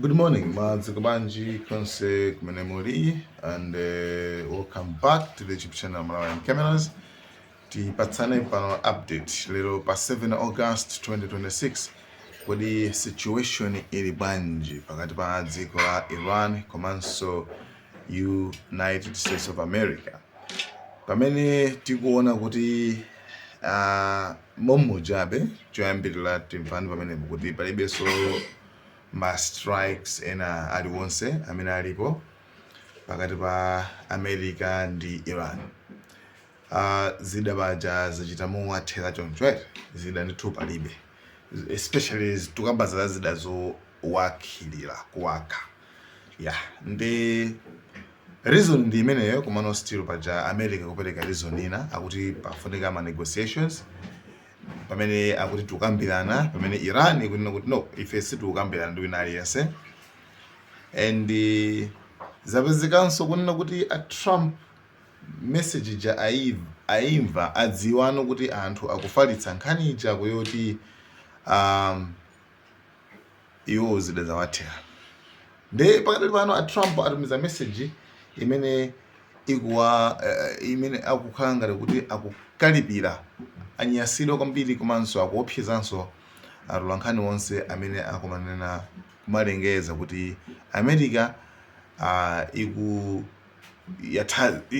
Good morning, Mazikabanji Konse Kumenemori, and welcome back to the YouTube channel Malawian Cameras. Tipatsane pano update lero pa 7 August 2026 kodi situation ili banji pakati pa dziko la Iran komanso United States of America. Pamene tikuona kuti momujabe choyambirira timvani pamene kuti palibenso ma strikes ena aliwonse amene alipo pakati pa America ndi Iran. Zida baja zachita muwathera choncho zida ndithu palibe, especially tukamba zida zo wakilira kuwaka ndi reason ndi imeneyo komano still paja America kupereka reason ina akuti pafunika ma negotiations pamene akuti tukambirana pamene Iran ikunena kuti no ife situkambirana ndi wina aliyense, and zapezekanso kunena kuti a Trump message ja aimva adziwano kuti anthu akufalitsa nkhani ija kuyoti iwo zida zawathera. Nde pakati pano a Trump atumiza message imene imene akukhala ngati kuti akukalipira anyasidwa kwambiri komanso akuopsezanso atolankhani onse amene akumanena kumalengeza kuti America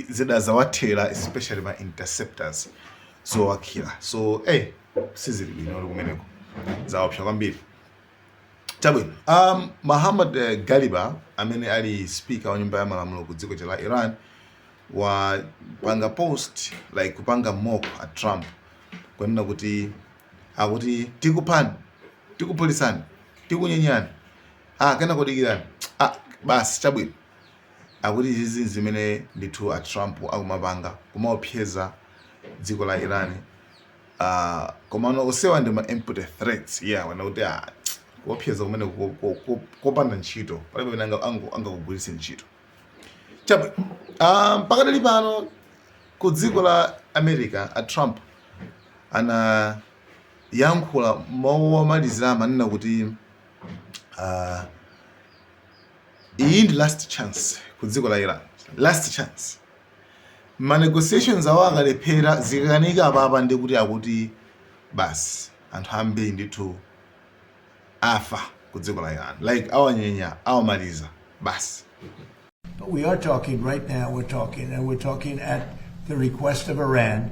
zida zawathera, especially ma interceptors zowakira. So sizili bwino kumeneko zaopsa kwambiri. Chabwino, Mohammad Ghaliba amene ali speaker wa nyumba ya malamulo ku dziko la Iran wa panga post like kupanga mock at Trump kunena kuti akuti tikupani tikupolisani tikunyenyani kana kodikirani basi chabwino akuti izi zimene ndithu a Trump akumapanga kumaopseza dziko la Iran komano osewa ndi ma empty threats wana kuti kuopseza kumene kopanda ntchito palibe pamene angakugwiritse ntchito. Chabwino, pakadali pano ku dziko la America a Trump ana yankhula mowamalizira amanena kuti iyi ndi last chance ku dziko la Iran, last chance. Ma negotiations awo akalephera zikakanika apapa ndi kuti akuti basi anthu ambiri ndithu afa ku dziko la Iran, like awanyenya awamaliza basi. But we are talking right now, we're talking at the request of Iran,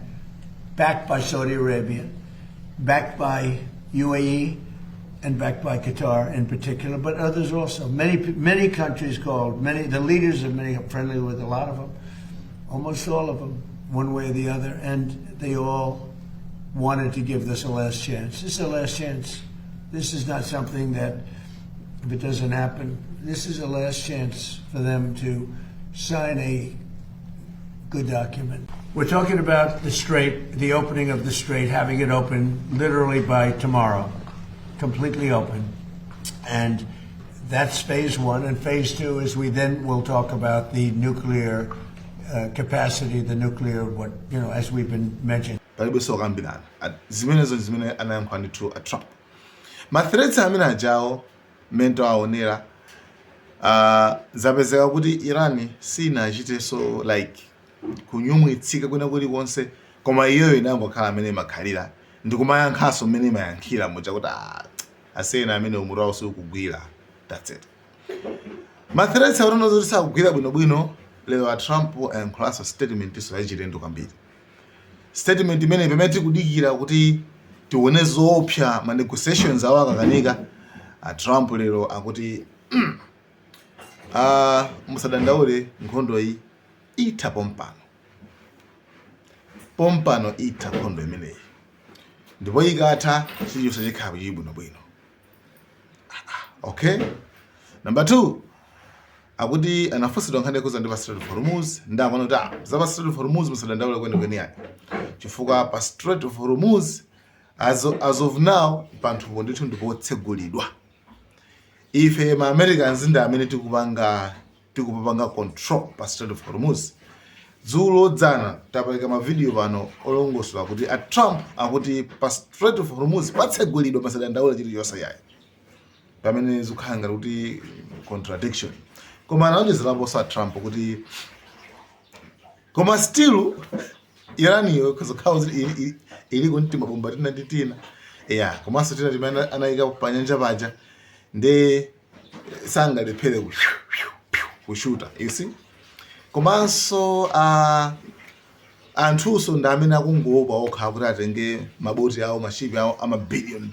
backed by Saudi Arabia, backed by UAE, and backed by Qatar in particular, but others also. Many countries called, the leaders of many are friendly with a lot of them, almost all of them, one way or the other, and they all wanted to give this a last chance. This is a last chance. This is not something that, if it doesn't happen, this is a last chance for them to sign a good document. We're talking about the Strait, the opening of the Strait, having it open literally by tomorrow, completely open. And that's phase one. And phase two is we then will talk about the nuclear capacity, the nuclear, as we've been mentioning. Zimene anayankhula ndithu a Trump. Ma threats amene ajawo mento aonera zapezeka kuti Iran sinachite so like kunyumwitsika kwina kulikonse, koma iyoyo inangokhala amene makhalira ndi kumayankhaso mmene mayankhira muja kuti asena amene umutu wawo sikugwira. That's it. Ma threats aonono zoti sakugwira bwinobwino lero a Trump ayankhulaso statement iso yachilendo kwambiri. Statement imene pamene tikudikira kuti tione zoopsa ma negotiations awo akakanika, a Trump lero akuti musadandaule nkhondo iyi itha pompano itha nkhondo imeneyi ndipo ikatha chilichonse chikhala chili bwinobwino. Okay, number 2 akuti anafunsidwa nkhani yakuza ndi pa Strait of Hormuz ndakuona kuti za pa Strait of Hormuz musadandaule kwenikweni yani chifukwa pa Strait of Hormuz as of now panthu ndithu ndipotsegulidwa. Ife ma Americans ndi amene tikupanga control pa Strait of Hormuz. Dzulo dzana tapeleka ma video pano olongosola kuti a Trump akuti pa Strait of Hormuz patsegulidwa pasadandaula chilichonse yayi. pamene zikukhala ngati kuti contradiction koma anaonjezerapo sa Trump kuti koma still Iraniyo kuzokhawa ili kuti mabomba tina komanso tina timene anayika pa nyanja paja nde sangalephere kushuta you see komanso anthuso ndi amene akungopa okha kuti atenge maboti awo mashipi awo $1 billion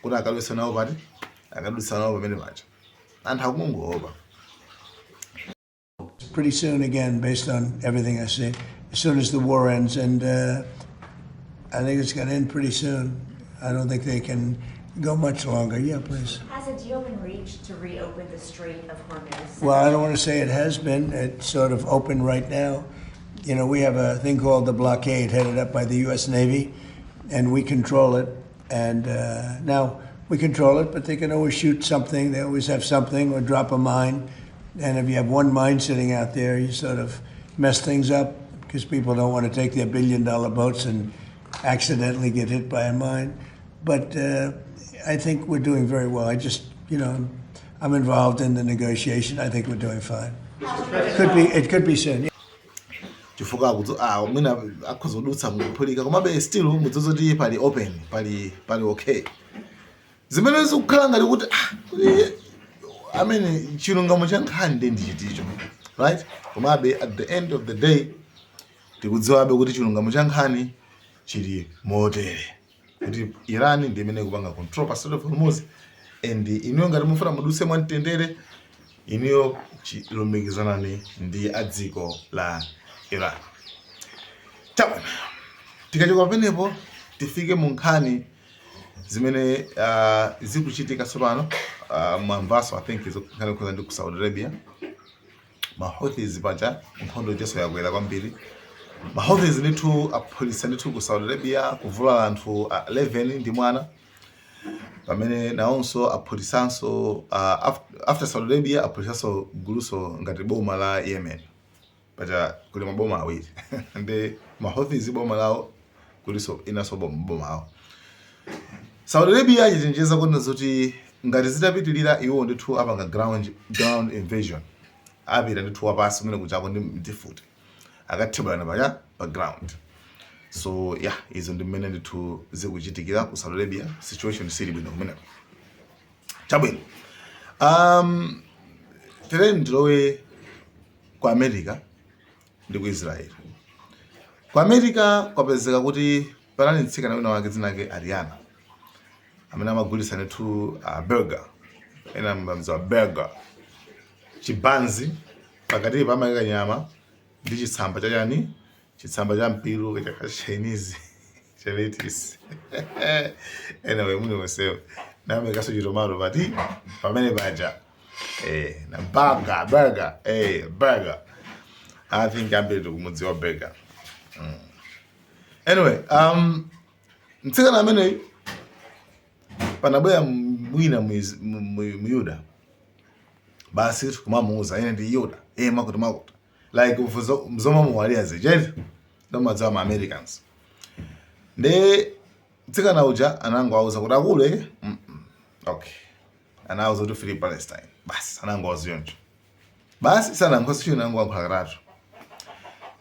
kuti akadutsa nawo pati akadutsa nawo pamene paja anthu akungopa. Pretty soon again, based on everything I see, as soon as the war ends, and I think it's going to end pretty soon. I don't think they can go much longer. Yeah, please. Has a deal been reached to reopen the Strait of Hormuz? Well, I don't want to say it has been. It's sort of open right now. You know, we have a thing called the blockade headed up by the U.S. Navy, and we control it. And now we control it, but they can always shoot something. They always have something or drop a mine. And if you have one mine sitting out there, you sort of mess things up because people don't want to take their $1 billion boats and accidentally get hit by a mine. But I think we're doing very well. I just, you know, I'm involved in the negotiation. I think we're doing fine. It could be soon. Chifukwa kuti mwina akhozodutsa mupolika komabe still mudzozoti pali open pali okay. Zimene zikukhala ngati kuti I mean chilungamo cha nkhani ndi ndichiticho right komabe at the end of the day tikudziwabe kuti chilungamo cha nkhani chili motere kuti Iran ndi imene kupanga control pa Strait of Hormuz and iniyo ngati mufuna mudutse mwamtendere iniyo chilumikizanani ndi adziko la Iran. Tabwana tikachoka penepo tifike mu nkhani zimene zikuchitika tsopano mwamvaso I think izokhala kuza ndi ku Saudi Arabia. Mahouthis paja nkhondo jeso yakwera kwambiri. Mahouthis ndithu apolisa ndithu ku Saudi Arabia kuvula anthu 11 ndi mwana pamene nawonso apolisanso after Saudi Arabia apolisanso guluso ngati boma la Yemen paja kuli maboma awiri ndi Mahouthis boma lawo kuliso inaso boma awo. Saudi Arabia yachenjeza kuti zoti ngati zitapitilira iwo ndithu apanga ground invasion apita ndithu wapasi kumene kuchako ndi futi akathebulana pa ground. So yeah, izo ndi mmene ndithu zikuchitikira ku Saudi Arabia. Situation sili bwino kumeneko. Chabwino tere ndilowe ku America ndi ku Israel. Ku America kwapezeka kuti panali mtsikana wina wake dzina lake Ariana amene amagulitsa ndithu burger ena mbamza burger chibanzi pakati pamayika nyama ndi chitsamba chachani chitsamba cha mpiru cha Chinese cha lettuce anyway muni wesewe na amekaso chitomaro pati pamene paja na burger burger I think ambiri kumudziwa burger anyway mtsikana amene panabwera mwina muyuda basi kumamuuza ine ndi yuda makuti like mzoma muwalia zejeti ndomadzawa ma Americans nde mtsikana uja anango auza kuti akule okay anauza kuti free Palestine basi anango auza yoncho basi sana nkhosi chino nango ankhula katatu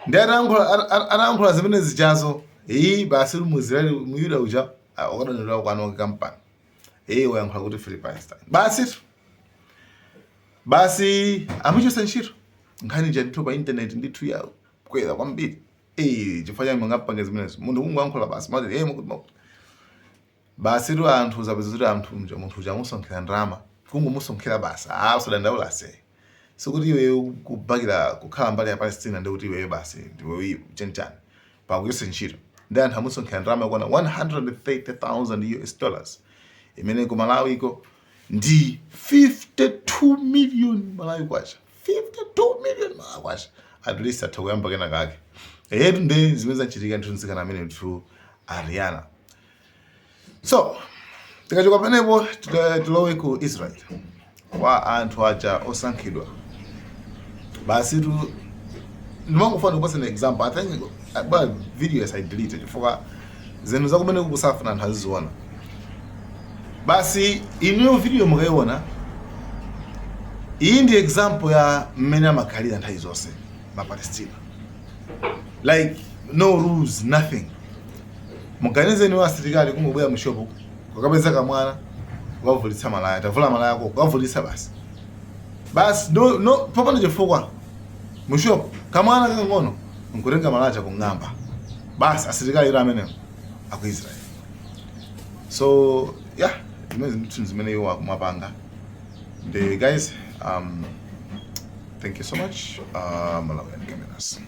nde anankhula zimene zichazo basi muyuda uja wakadonera kwano kampani wayankhula kuti free Palestine basi amuchosa ntchito nkhani ndithu pa internet ndithu ya kwera kwambiri chifukwa chani mungapanga zimenezo munthu kungoyankhula basi mati makuti basi tu anthu zapeza kuti munthu chamusonkhera ndalama kungomusonkhera basi usadandaula se sikuti iwe kubakira kukhala mbali ya Palestina ndi kuti iwe basi ndiwe chenchani pakuchosa ntchito ndi anthu amusonkhera ndalama yakwana $130,000 imene ku Malawi iko ndi 52 million Malawi kwacha 52 million Malawi kwacha at least atakuyamba kena kake yetu ndi zimene zachitika ndithu nzikana amene ndithu Ariana. So tikachoka penepo tilowe ku Israel kwa anthu aja osankhidwa basi tu ndimangofuna kupasa an example. I think about videos I deleted chifukwa zenu zakumene kusafuna anthu aziziona basi ino video mukaiona iyi ndi example ya mmene amakhalira nthawi zonse ma-Palestina, like no rules, nothing. Muganizeni wa asilikali kumubwera mushopu kukapeza kamwana kukavulitsa malaya, tavula malaya yako kukavulitsa basi no popanda chifukwa mushopu kamwana kang'ono nkutenga malaya kung'amba, basi asilikali ira amenewo aku Israel. So yeah, zimene iwo kumapanga. The guys, thank you so much. Malawian Cameras.